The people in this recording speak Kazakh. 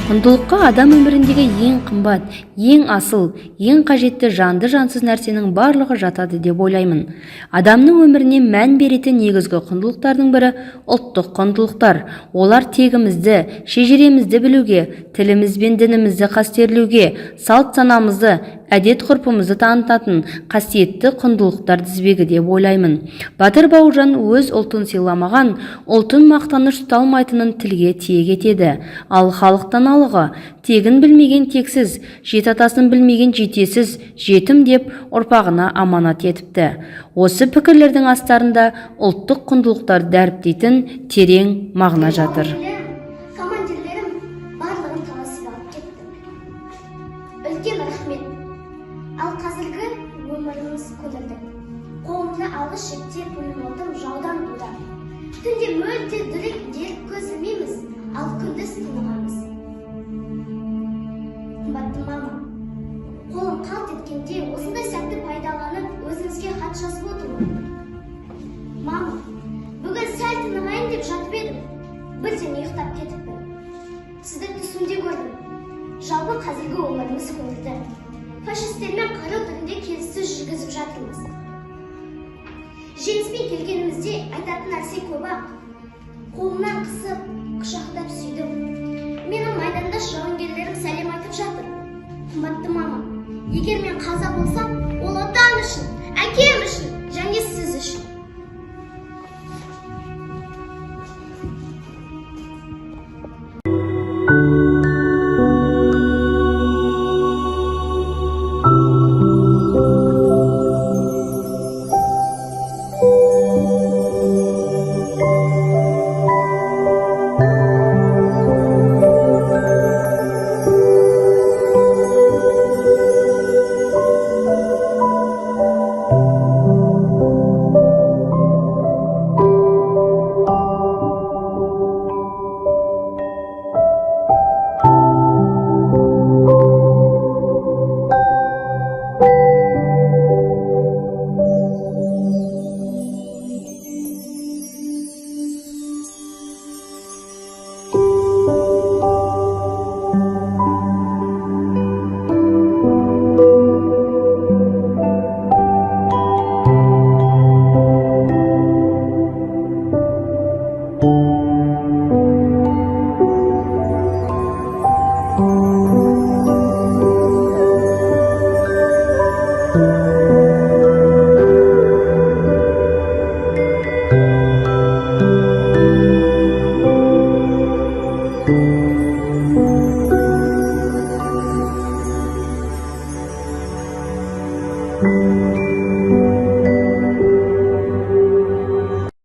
Құндылыққа адам өміріндегі ең қымбат, ең асыл, ең қажетті жанды жансыз нәрсенің барлығы жатады деп ойлаймын. Адамның өміріне мән беретін негізгі құндылықтардың бірі ұлттық құндылықтар. Олар тегімізді, шежіремізді білуге, тіліміз бен дінімізді қастерлеуге, салт санамызды, әдет-ғұрпымызды танытатын қасиетті құндылықтар тізбегі деп ойлаймын. Батыр Бауыржан өз ұлтын сыйламаған, ұлтын мақтаныш тұталмайтынын тілге тиек етеді. Ал халықтан алығы, тегін білмеген тексіз, жеті атасын білмеген жетесіз, жетім деп ұрпағына аманат етіпті. Осы пікірлердің астарында ұлттық құндылықтар дәріптейтін терең мағына жатыр. Командирлерім барлығын таласып алып кетті. Үлкен рахмет. Ал қазіргі өміріміз көтерді. Қолымда алғы шепте пулеметім жаудан буда. Түнде мөлте дүрек дерт көз ілмейміз, ал күндіз тынығамыз. Қымбатты мама, қолым қалт еткенде осындай сәтті пайдаланып өзіңізге хат жазып отырмын. Мама, бүгін сәл тынығайын деп жатып едім. Бірден ұйықтап кетіппін. Сізді түсімде көрдім. Жалпы қазіргі өміріміз көтерді. Фашистермен қару түрінде келіссөз жүргізіп жатырмыз. Жеңіспен келгенімізде айтатын нәрсе көп-ақ. Қолымнан қысып, құшақтап сүйдім. Менің майдандас жауынгерлерім сәлем айтып жатыр. Қымбатты мама, егер мен қаза болсам, ол отан үшін, әкем үшін, және сіз үшін.